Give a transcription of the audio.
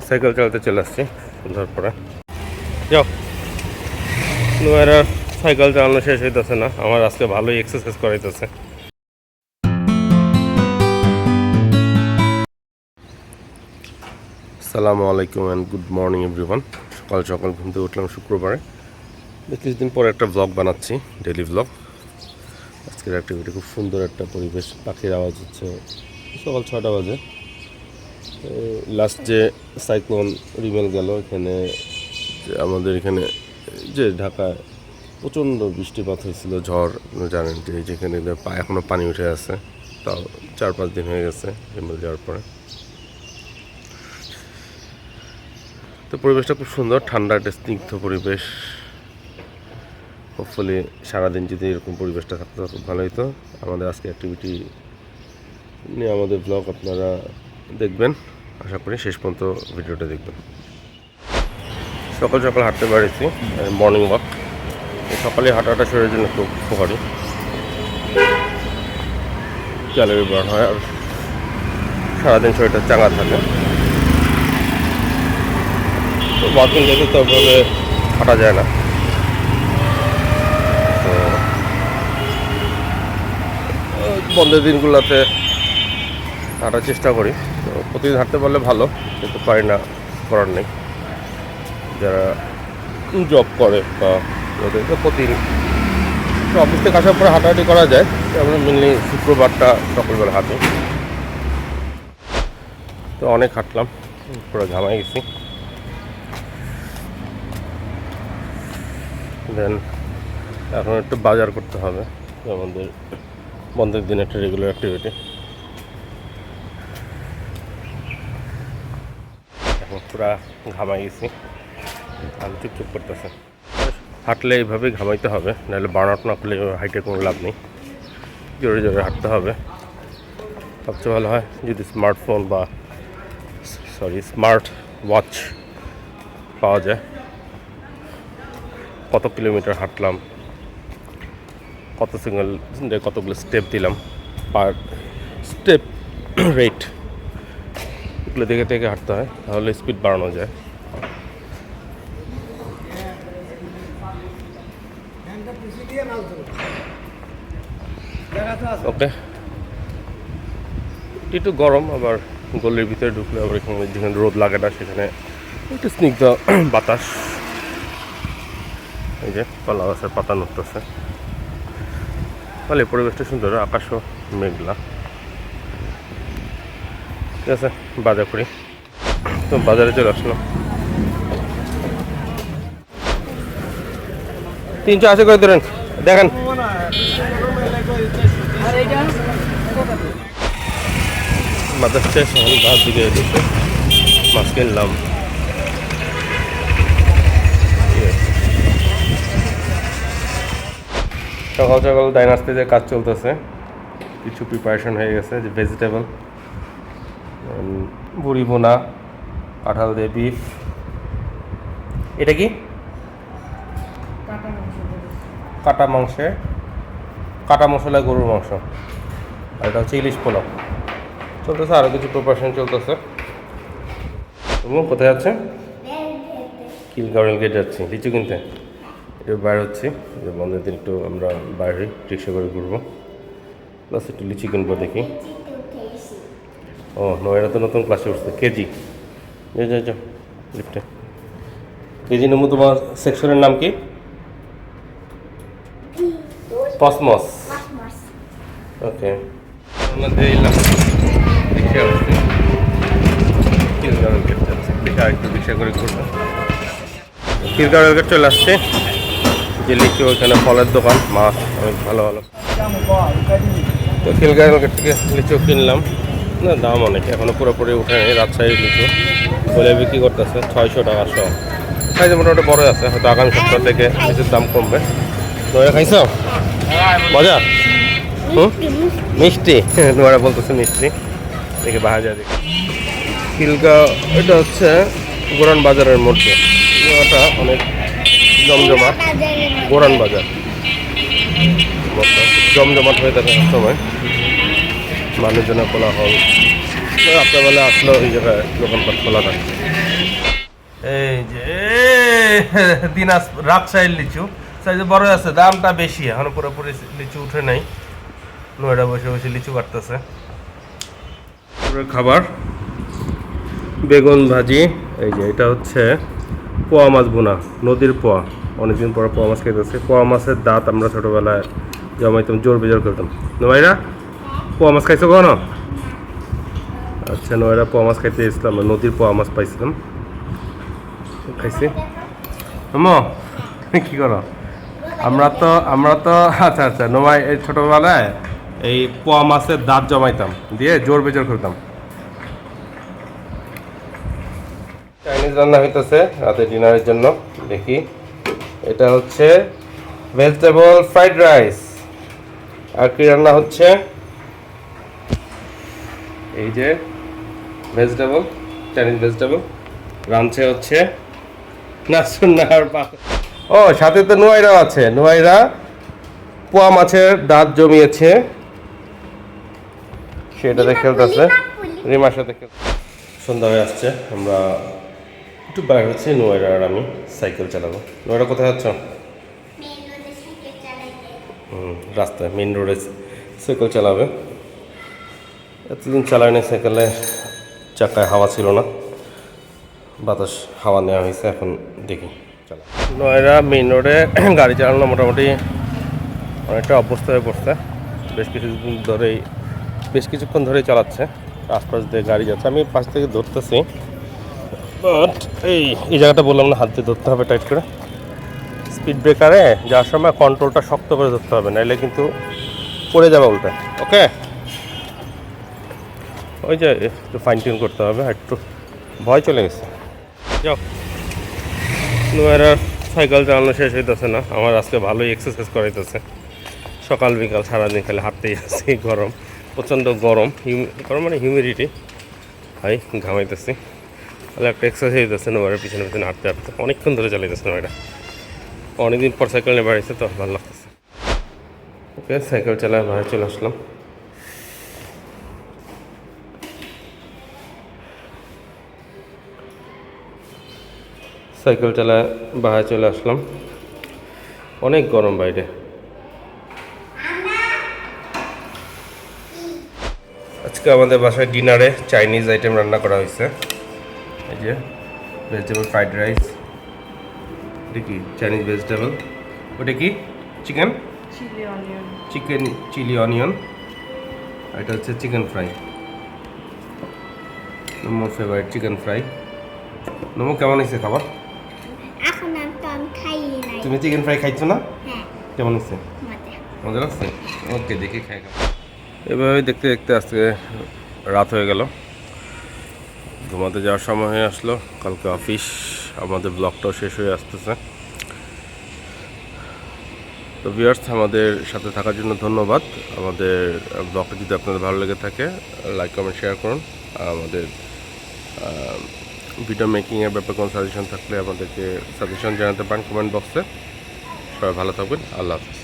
Cycle চালাতে চলে আসছি সন্ধ্যার পরে। যাও, নোয়েরা সাইকেল চালানো শেষ হইতেছে না, আমার আজকে ভালোই এক্সারসাইজ করাইতেছে। আসসালামু আলাইকুম অ্যান্ড গুড মর্নিং এভরিওয়ান। সকাল সকাল ঘুম থেকে উঠলাম শুক্রবারে, কিছুদিন পরে একটা ব্লগ বানাচ্ছি, ডেলি ব্লগ। আজকের অ্যাক্টিভিটি খুব সুন্দর একটা পরিবেশ, পাখির আওয়াজ হচ্ছে, সকাল 6টা বাজে। লাস্ট যে সাইক্লোন রিমেল গেল, এখানে আমাদের এখানে যে ঢাকায় প্রচণ্ড বৃষ্টিপাত হয়েছিল, ঝড় জানেন যে যেখানে এখনও পানি উঠে আছে, তাও 4-5 দিন হয়ে গেছে রিমেল যাওয়ার পরে। তো পরিবেশটা খুব সুন্দর, ঠান্ডা একটা স্নিগ্ধ পরিবেশ। হোপফুলি সারাদিন যদি এরকম পরিবেশটা থাকতো খুব ভালো হতো। আমাদের আজকে অ্যাক্টিভিটি নিয়ে আমাদের ব্লগ আপনারা দেখবেন, আশা করি শেষ পর্যন্ত ভিডিওটা দেখবেন। সকাল সকাল হাঁটতে বেরিয়েছি, মর্নিং ওয়াক। সকালে হাঁটাটা শরীরের জন্য খুব উপকারী, ক্যালোরি বার্ন হয় আর সারাদিন শরীরটা চাঙ্গা থাকে। তো ওয়াকিং যেতে তো ওভাবে হাঁটা যায় না, তো বন্ধের দিনগুলোতে হাঁটার চেষ্টা করি। তো প্রতিদিন হাঁটতে পারলে ভালো, কিন্তু পারি না, করার নেই। যারা জব করে বা ওদেরকে প্রতিদিন অফিস থেকে আসার পরে হাঁটাহাঁটি করা যায়। আমরা মেনলি শুক্রবারটা সকালবেলা হাঁটি। তো অনেক হাঁটলাম, পুরো ঘামাই গেছি। দেন এখন একটু বাজার করতে হবে, আমাদের বন্ধের দিন একটা রেগুলার অ্যাক্টিভিটি। এখন পুরা ঘামাই গেছি, আমি চুপচুপ করতেছে। হাঁটলে এইভাবেই ঘামাইতে হবে, নাহলে বার্ন আউট না করলে হাইটে কোনো লাভ নেই। জোরে জোরে হাঁটতে হবে। সবচেয়ে ভালো হয় যদি স্মার্টফোন বা স্মার্ট ওয়াচ পাওয়া যায়, কত কিলোমিটার হাঁটলাম, কত কতগুলো স্টেপ দিলাম, পার স্টেপ রেট, এগুলো দেখে দেখে হাঁটতে হয়, তাহলে স্পিড বাড়ানো যায়। ওকে, একটু গরম, আবার গলির ভিতরে ঢুকলে আবার এখানে যেখানে রোদ লাগে না সেখানে একটু স্নিগ্ধ বাতাস। এই যে কলা গাছের পাতা নড়তেছে, তাহলে পরিবেশটা সুন্দর, আকাশও মেঘলা। ঠিক আছে, বাজার করি। তো বাজারে চলে আসলাম। 380 করে ধরেন, দেখেন। বাজার শেষ, এখন বাজার দিকে এসেছে, মাছ কিনলাম। সকাল সকাল ডাইনাস্টিতে কাজ চলতেছে, কিছু প্রিপারেশন হয়ে গেছে। যে ভেজিটেবল, বুড়ি বোনা, কাঁঠাল দিয়ে বিফ। এটা কি? কাটা মাংসের কাটা মশলা গরুর মাংস, আর এটা হচ্ছে ইলিশ পোলাও চলতেছে। আরও কিছু প্রিপারেশন চলতেছে। তুমি কোথায় যাচ্ছে? খিলগাঁও রেলগেট যাচ্ছি লিচু কিনতে। এবার বাইরে হচ্ছি, যে বন্ধের দিন একটু আমরা বাইরে রিক্সা করে ঘুরবো, প্লাস একটু লিচু কিনবো। দেখি। ও নয়রা তো নতুন ক্লাসে উঠছে, কেজি। যাও লিফটে। কেজি নেবো। তোমার সেকশনের নাম কি? কসমস। ওকে, রিক্সা উঠছি, খিলগাঁও রেলগেট যাচ্ছে। দেখে আরেকটু রিক্সা করে ঘুরবো। খিলগাঁও রেলগেট চলে আসছে। যে লিচু, ওইখানে ফলের দোকান, মাছ অনেক ভালো ভালো। তো খিলগাঁও রেলগেট থেকে লিচু কিনলাম, না দাম অনেক, এখনও পুরোপুরি উঠেনি। রাজশাহীর লিচু বলে বিক্রি করতেছে 600 টাকা শ। সাইজে মোটামুটি বড় আছে, হয়তো আগামী সপ্তাহ থেকে লিচুর দাম কমবে। তোমরা খাইছো? মজা? মিষ্টি, তোমরা বলতেছে মিষ্টি। দেখে বাহা যায়। দেখি খিলগাঁও, এটা হচ্ছে গোরান বাজারের মধ্যে, ওটা অনেক জমজমাট। গোরান বাজার জমজমাট হয়ে থাকে সময়। মানুষজনের কোলাহল। রাত্রেবেলা আসলো ওই জায়গায় দোকানপাট খোলা থাকে। এই যে রাজশাহীর লিচু সাইজে বড় আছে, দামটা বেশি, এখনো পুরোপুরি লিচু উঠে নাই। নয়ডা বসে বসে লিচু কাটতেছে। খাবার বেগুন ভাজি। এই যে এটা হচ্ছে পোয়া মাছ বোনা, নদীর পোয়া। অনেকদিন পরে পোয়া মাছ খাইতেছে। পোয়া মাছের দাঁত আমরা ছোটোবেলায় জমাইতাম, জোর বেজোর করতাম। নয়রা পোয়া মাছ খাইছো কখনো? আচ্ছা, নয়রা পোয়া মাছ খাইতে এসেছিলাম, নদীর পোয়া মাছ পাইছিলাম, খাইছি। কি করো? আমরা তো আচ্ছা আচ্ছা, নোমাই এই ছোটোবেলায় এই পোয়া মাছের দাঁত জমাইতাম, দিয়ে জোর বেজোর করতাম। চাইনিজ রান্না হইতেছে রাতে ডিনারের জন্য। দেখি, এটা হচ্ছে ভেজিটেবল ফ্রাইড রাইস। আর কি রান্না হচ্ছে? এই যে ভেজিটেবল, চাইনিজ ভেজিটেবল রাঁধছে হচ্ছে নাসুন্নার। ও, সাথে তো নোয়াইরাও আছে। নোয়াইরা পোয়া মাছের দাঁত জমিয়েছে, সেটাতে খেলতেছে রিমার সাথে। সন্ধ্যা হয়ে আসছে, আমরা একটু বাইরে হচ্ছে। নোয়াইরা আর আমি সাইকেল চালাবো। নোয়াইরা কোথায় যাচ্ছ? রাস্তায়, মেন রোডে সাইকেল চালাবে। এতদিন চালায় না সাইকেলে, চাকায় হাওয়া ছিল না, বাতাস হাওয়া নেওয়া হয়েছে, এখন দেখি চালা। নয়রা মেন রোডে গাড়ি চালানো মোটামুটি অনেকটা অভ্যস্ত হয়ে পড়ছে। বেশ কিছুক্ষণ ধরেই চালাচ্ছে। আশপাশ দিয়ে গাড়ি যাচ্ছে, আমি পাশ থেকে ধরতেছি। বাট এই জায়গাটা বললাম না, হাত দিয়ে ধরতে হবে টাইট করে। স্পিড ব্রেকারে যাওয়ার সময় কন্ট্রোলটা শক্ত করে ধরতে হবে, নাইলে কিন্তু পড়ে যাবে উল্টে। ওকে, ওই যে একটু ফাইন টিউন করতে হবে, একটু ভয় চলে গেছে। যাও, নোয়েরা সাইকেল চালানো শেষ হইতেছে না। আমার আজকে ভালোই এক্সারসাইজ করাইতেছে। সকাল বিকাল সারাদিন খালি হাঁটতেই আসছি। গরম, প্রচণ্ড গরম, গরম মানে হিউমিডিটি, হাই ঘামাইতেছি। তাহলে একটা এক্সারসাইজ হইতেছে নোয়েরার পিছনে পিছনে হাঁটতে হাঁটতে। অনেকক্ষণ ধরে চালাইতেছে নোয়েরা, অনেকদিন পর সাইকেল নিয়ে বাড়িছে তো ভালো লাগতেছে। ওকে, সাইকেল চালায় বাইরে চলে আসলাম। সাইকেল চালায় বাইরে চলে আসলাম, অনেক গরম বাইরে। আজকে আমাদের বাসায় ডিনারে চাইনিজ আইটেম রান্না করা হয়েছে। এই যে ভেজিটেবল ফ্রাইড রাইস। এটা কি? Chinese vegetable. ওটা কি? Chicken chilli onion. আর এটা হচ্ছে চিকেন ফ্রাই, আমার ফেভারিট চিকেন ফ্রাই। নমো, কেমন হয়েছে খাবার? তুমি চিকেন ফ্রাই খাইছো না? কেমন হয়েছে? মজা লাগছে? ওকে, দেখি খাই। এভাবে দেখতে দেখতে আজকে রাত হয়ে গেল, ঘুমাতে যাওয়ার সময় হয়ে আসলো। কালকে অফিস, আমাদের ব্লগটাও শেষ হয়ে আসতেছে। তো ভিউয়ার্স, আমাদের সাথে থাকার জন্য ধন্যবাদ। আমাদের ব্লগটা যদি আপনাদের ভালো লেগে থাকে, লাইক কমেন্ট শেয়ার করুন। আমাদের ভিডিও মেকিংয়ের ব্যাপারে কোনো সাজেশন থাকলে আমাদেরকে সাজেশন জানাতে পারেন কমেন্ট বক্সে। সবাই ভালো থাকবেন, আল্লাহ হাফিজ।